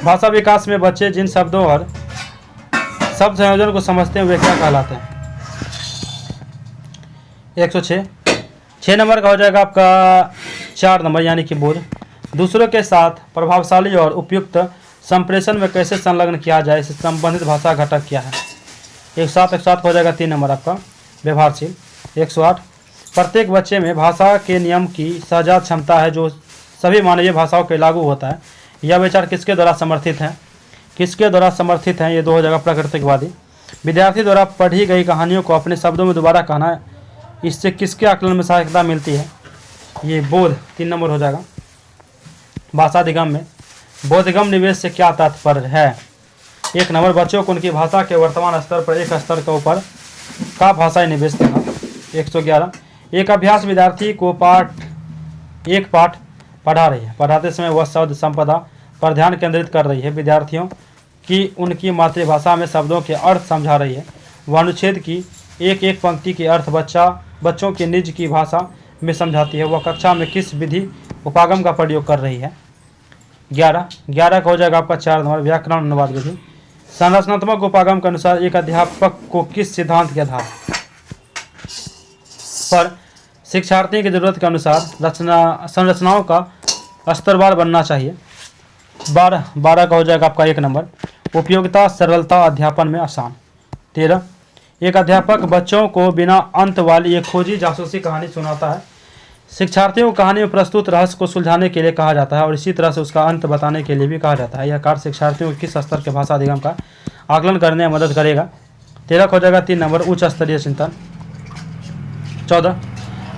भाषा विकास में बच्चे जिन शब्दों और शब्द संयोजन को समझते हैं वे क्या कहलाते हैं। 106 नंबर का हो जाएगा आपका 4 नंबर, यानी कि बोध। दूसरों के साथ प्रभावशाली और उपयुक्त संप्रेषण में कैसे संलग्न किया जाए, इससे संबंधित भाषा घटक क्या है। 107 का हो जाएगा 3 नंबर आपका, व्यवहारशील। 108 प्रत्येक बच्चे में भाषा के नियम की सहजात क्षमता है जो सभी मानवीय भाषाओं के लागू होता है। यह विचार किसके द्वारा समर्थित है, किसके द्वारा समर्थित है, ये 2 हो जाएगा प्राकृतिकवादी। विद्यार्थी द्वारा पढ़ी गई कहानियों को अपने शब्दों में दोबारा कहना, इससे किसके आकलन में सहायता मिलती है, ये बोध, 3 नंबर हो जाएगा। भाषाधिगम में बोधगम निवेश से क्या तात्पर्य है। 1 नंबर, बच्चों को उनकी भाषा के वर्तमान स्तर पर एक स्तर के ऊपर का भाषाई निवेश देना। 111 एक अभ्यास विद्यार्थी को एक पाठ पढ़ा रही है, पढ़ाते समय वह शब्द संपदा पर ध्यान केंद्रित कर रही है, विद्यार्थियों की उनकी मातृभाषा में शब्दों के अर्थ समझा रही है, वह अनुच्छेद की एक एक पंक्ति के अर्थ बच्चों की निज की भाषा में समझाती है, वह कक्षा में किस विधि उपागम का प्रयोग कर रही है। 11 का हो जाएगा आपका 4 नंबर, व्याकरण अनुवाद विधि। संरचनात्मक उपागम के अनुसार एक अध्यापक को किस सिद्धांत के आधार पर शिक्षार्थियों की जरूरत के अनुसार संरचनाओं का स्तरवार बनना चाहिए। 12 का हो जाएगा आपका 1 नंबर, उपयोगिता सरलता अध्यापन में आसान। 13 एक अध्यापक बच्चों को बिना अंत वाली एक खोजी जासूसी कहानी सुनाता है, शिक्षार्थियों को कहानी में प्रस्तुत रहस्य को सुलझाने के लिए कहा जाता है और इसी तरह से उसका अंत बताने के लिए भी कहा जाता है। यह कार्य शिक्षार्थियों को किस स्तर के भाषा अधिगम का आकलन करने में मदद करेगा। 13 का हो जाएगा 3 नंबर, उच्च स्तरीय चिंतन। 14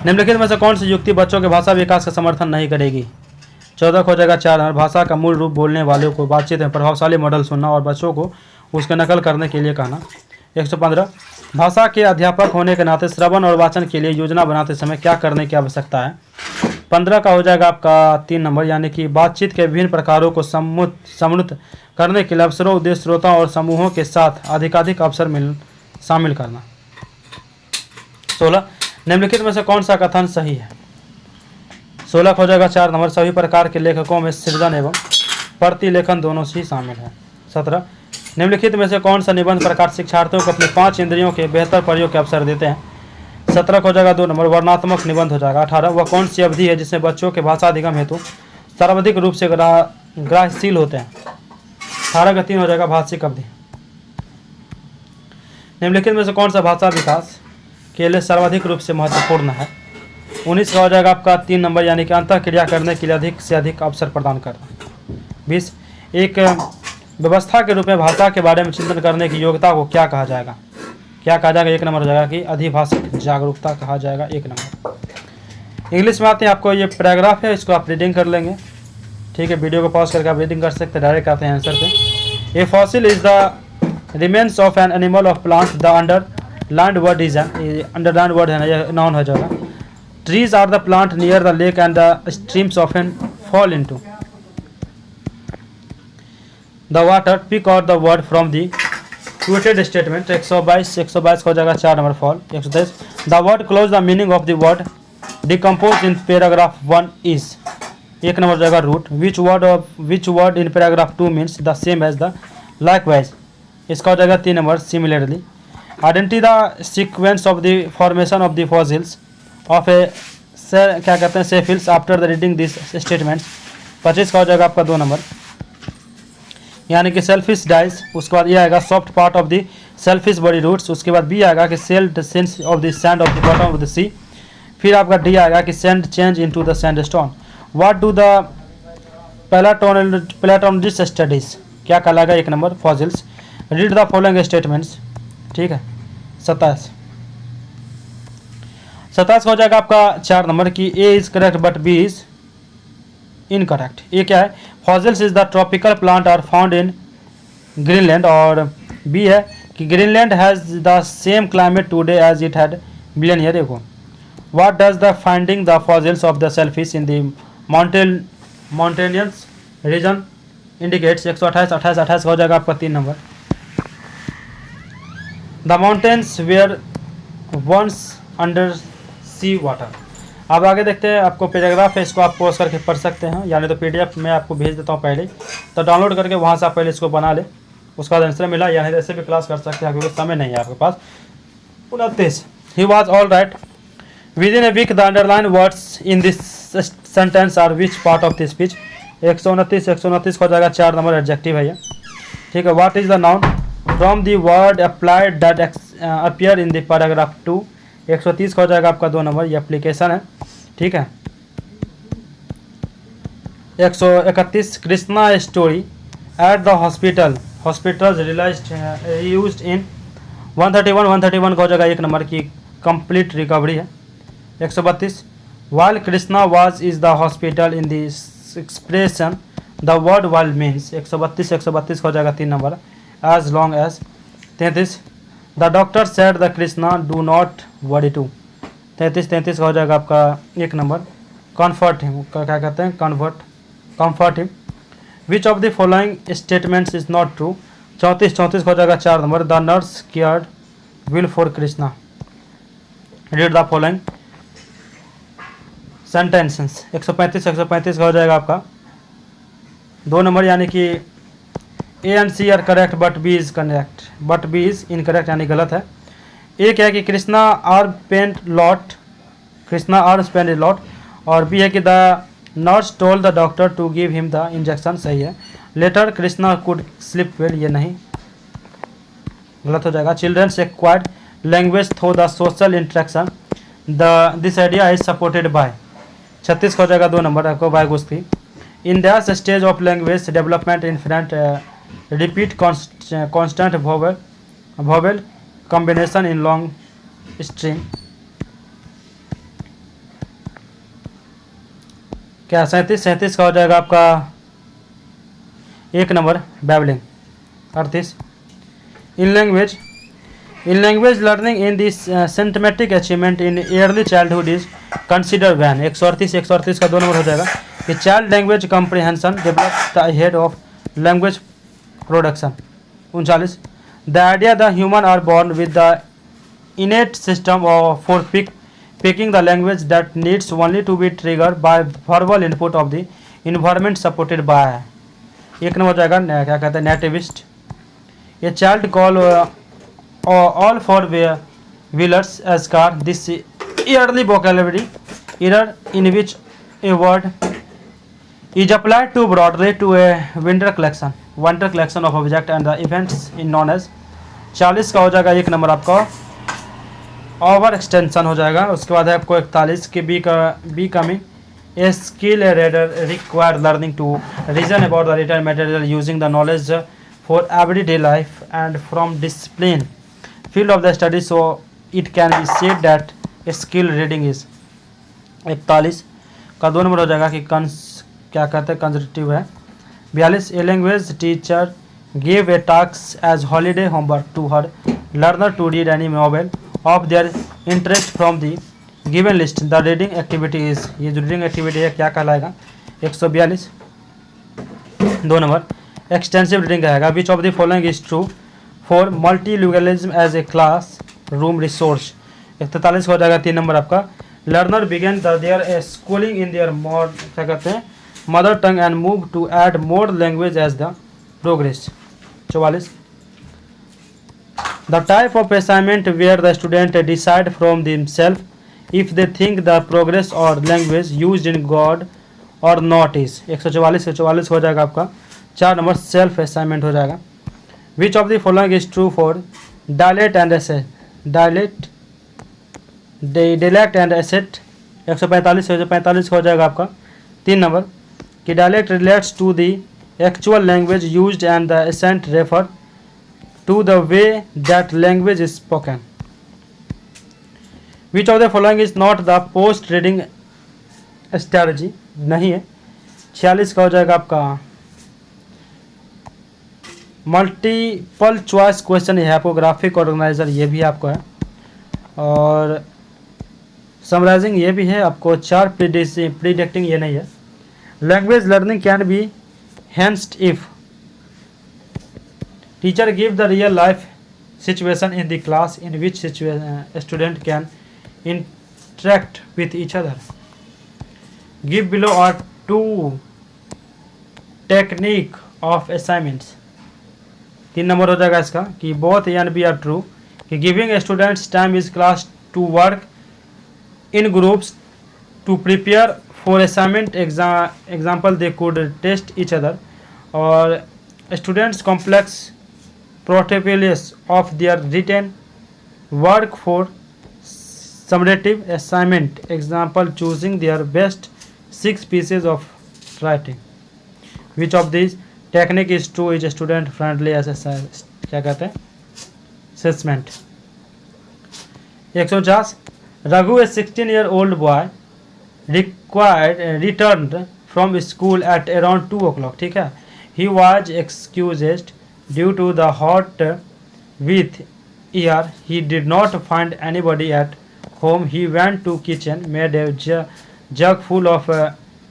निम्नलिखित में से कौन सी युक्ति बच्चों के भाषा विकास का समर्थन नहीं करेगी। 14 का हो जाएगा 4 नंबर, भाषा का मूल रूप बोलने वालों को बातचीत में प्रभावशाली मॉडल सुनना और बच्चों को उसका नकल करने के लिए कहना। 115 भाषा के अध्यापक होने के नाते श्रवण और वाचन के लिए योजना बनाते समय क्या करने की आवश्यकता है। 15 का हो जाएगा आपका 3 नंबर, यानी कि बातचीत के विभिन्न प्रकारों को सम्मिलित करने के लिए अवसरों, उद्देश्य, श्रोताओं और समूहों के साथ अधिकाधिक अवसर शामिल करना। 16 निम्नलिखित में से कौन सा कथन सही है। 16 का हो जाएगा 4 नंबर, सभी प्रकार के लेखकों में सृजन एवं प्रतिलेखन दोनों ही शामिल है। 17 निम्नलिखित में से कौन सा निबंध प्रकार शिक्षार्थियों को अपनी 5 इंद्रियों के बेहतर प्रयोग के अवसर देते हैं। 17 का हो जाएगा 2 नंबर, वर्णनात्मक निबंध हो जाएगा। 18 वह कौन सी अवधि है जिसमें बच्चों के भाषा अधिगम हेतु सर्वाधिक रूप से ग्राह्यशील होते हैं। 18 का 3 हो जाएगा, भाषिक अवधि। निम्नलिखित में से कौन सा भाषा विकास के लिए सर्वाधिक रूप से महत्वपूर्ण है। 19 का हो जाएगा आपका 3 नंबर, यानी कि अंतः क्रिया करने के लिए अधिक से अधिक अवसर प्रदान करना। 20 एक व्यवस्था के रूप में भाषा के बारे में चिंतन करने की योग्यता को क्या कहा जाएगा। क्या कहा जाएगा, 1 नंबर हो जाएगा कि अधिभाषिक जागरूकता कहा जाएगा, 1 नंबर। इंग्लिश में आते हैं, आपको ये पैराग्राफ है, इसको आप रीडिंग कर लेंगे, ठीक है। वीडियो को पॉज करके आप रीडिंग कर सकते हैं, डायरेक्ट आते हैं आंसर पे। A fossil is the remains of an animal of plant, the underlined word is underlined word है ना, यह नाउन हो जाएगा। Trees are the plant near the lake and the streams often fall into the water, pick out the word from the quoted statement. 122 हो जाएगा 4 number, fall. 123 the word close the meaning of the word decompose in paragraph 1 is, एक number हो जाएगा root. Which word in paragraph 2 means the same as the likewise, इसका हो जाएगा 3 number similarly. Identity the sequence of the formation of the fossils of a क्या कहते हैं shellfish after the reading this statements, 25 का हो जाएगा आपका 2 नंबर। यानी कि सेलफिश डाइज, उसके बाद ये आएगा soft part of the shellfish body roots, उसके बाद बी आएगा कि shell sense of the sand of the bottom of the sea, फिर आपका डी आएगा कि sand change into the sandstone. What do the palaeontologist studies, क्या कहलाएगा 1 number fossils. Read the following statements, ठीक है। 27 का हो जाएगा आपका 4 नंबर की A is correct but B is incorrect. ये क्या है, fossils is the tropical plant are found in Greenland, और बी है कि Greenland has the same climate today as it had billion year ago. What does the finding the fossils of the shellfish in the mountainous region indicates, 128 का हो जाएगा आपका 3 number. The mountains were once under sea water. अब आगे देखते हैं, आपको paragraph है, इसको आप पोस्ट करके पढ़ सकते हैं, यानी तो पीडीएफ में आपको भेज देता हूँ पहले, तो डाउनलोड करके वहाँ से आप पहले इसको बना ले, उसका आंसर मिला, यानी ऐसे भी क्लास कर सकते हैं क्योंकि समय नहीं है आपके पास। 29 he was all right within a week the underline words in this sentence are which part of this speech, 129 हो जाएगा 4 नंबर एडजेक्टिव है ये, ठीक है। What is the noun from the word applied that appear in the paragraph 2, 130 का हो जाएगा आपका 2 नंबर, ये एप्लीकेशन है, ठीक है। 131 Krishna story at the hospitals used in 131 का हो जाएगा 1 नंबर की कंप्लीट रिकवरी है। 132 while Krishna was is the hospital in this expression the word while means, 132 का हो जाएगा 3 number as long as. 33 the doctor said the Krishna do not worry to, 33 का हो जाएगा आपका 1 नंबर। कम्फर्ट हिम, क्या कहते हैं comfort him. Which of the following statements is not true, 34 का हो जाएगा 4 number. The nurse cared will for Krishna. Read the following sentences, 135 का हो जाएगा आपका 2 नंबर, यानी कि A and C are correct but B is correct, but B is incorrect, यानी गलत है। एक है कि Krishna are spend a lot, और बी है कि the nurse told the doctor to give him the injection, सही है। Later Krishna could sleep well, ये नहीं, गलत हो जाएगा। Children's acquired language through the social interaction, this idea is supported by, 36 का हो जाएगा 2 नंबर आपको by Vygotsky. In that stage of language development infant repeat constant vowel combination in long string, क्या 37 का हो जाएगा आपका 1 number babbling। 38 in language learning in this systematic achievement in early childhood is considered when, 138 का 2 number हो जाएगा कि child language comprehension develop the head of language production. 39 the idea the human are born with the innate system for picking the language that needs only to be triggered by verbal input of the environment supported by, 1 number हो जाएगा क्या कहते हैं nativist. A child call all four wheelers as car, this early vocabulary error in which a word is applied too broadly to a winter collection of object and the events in known as। 40 का हो जाएगा 1 number आपका over extension हो जाएगा। उसके बाद है आपको 41 के becoming a skill reader required learning to reason about the written material using the knowledge for everyday life and from discipline field of the study, so it can be said that skill reading is. 41 का 2 number हो जाएगा कि क्या कहते हैं conservative है। 42 a language teacher give a task as holiday homework to her learner to read any novel of their interest from the given list, the reading activity is, ये जो रीडिंग एक्टिविटी है क्या कहलाएगा। 142 2 नंबर एक्सटेंसिव रीडिंग रहेगा। Which of the following is true for multilingualism as a class room resource. 43 हो जाएगा 3 number आपका learner begin their schooling in their more क्या कहते हैं mother tongue and move to add more language as the progress. 44 the type of assignment where the student decide from themselves if they think the progress or language use in good or not is. 144 हो जाएगा आपका 4 number self assignment हो जाएगा। Which of the following is true for dialect and accent dialect and accent. 145 हो जाएगा आपका 3 number कि dialect relates to the actual language used and the accent refer to the way that language is spoken. Which of the following is not the post reading strategy, नहीं है। 46 का हो जाएगा आपका मल्टीपल चॉइस क्वेश्चन है आपको, graphic organiser ये भी आपको है, और समराइजिंग ये भी है आपको। 4 प्रीडिक्टिंग ये नहीं है। Language learning can be enhanced if teacher give the real life situation in the class in which student can interact with each other. Give below are 2 technique of assignments. 3 number हो जाएगा इसका कि both A and B are true कि giving students time is class to work in groups to prepare for assignment example they could test each other, or students complex portfolios of their written work for summative assignment example choosing their best 6 pieces of writing. Which of these technique is true is student friendly as क्या कहते हैं assessment। 149 Raghu, a 16-year-old boy, returned from school at around 2 o'clock. ठीक है, he was excused due to the hot with air. He did not find anybody at home. He went to kitchen, made a jug full of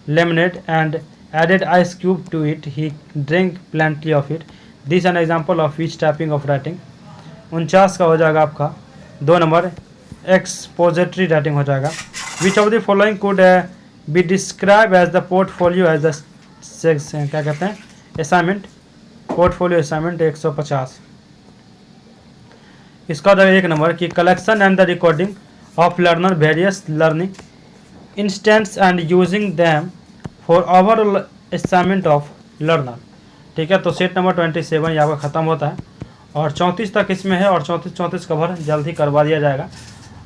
lemonade and added ice cube to it. He drank plenty of it. This is an example of which typing of writing। 49 का हो जाएगा आपका 2 number expository writing हो जाएगा। Which of the following could be describe as the portfolio as the क्या कहते हैं assignment, portfolio assignment. 150 इसका हो जाएगा 1 नंबर की collection and the recording of learner various learning instants and using them for overall assignment of learner. ठीक है, तो सेट नंबर 27 यहाँ पर ख़त्म होता है और 34 तक इसमें है और 34 कवर जल्द ही करवा दिया जाएगा।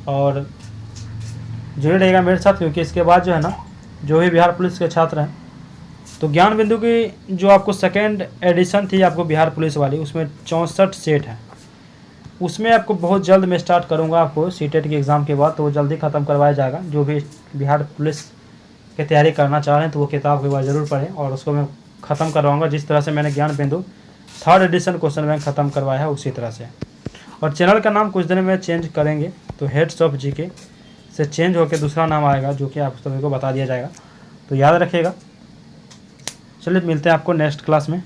और जुड़े रहेगा मेरे साथ क्योंकि इसके बाद जो है ना जो भी बिहार पुलिस के छात्र हैं तो ज्ञान बिंदु की जो आपको सेकेंड एडिशन थी आपको बिहार पुलिस वाली उसमें 64 सेट है, उसमें आपको बहुत जल्द मैं स्टार्ट करूंगा आपको सीटेट की एग्ज़ाम के बाद, तो वो जल्दी ख़त्म करवाया जाएगा। जो भी बिहार पुलिस की तैयारी करना चाह रहे हैं तो वो किताब के बाद ज़रूर पढ़ें और उसको मैं ख़त्म करवाऊँगा जिस तरह से मैंने ज्ञान बिंदु 3rd एडिशन क्वेश्चन बैंक ख़त्म करवाया है उसी तरह से। और चैनल का नाम कुछ दिन में चेंज करेंगे तो हेड्स ऑफ जीके से चेंज होकर दूसरा नाम आएगा जो कि आप सभी को बता दिया जाएगा, तो याद रखिएगा। चलिए मिलते हैं आपको नेक्स्ट क्लास में।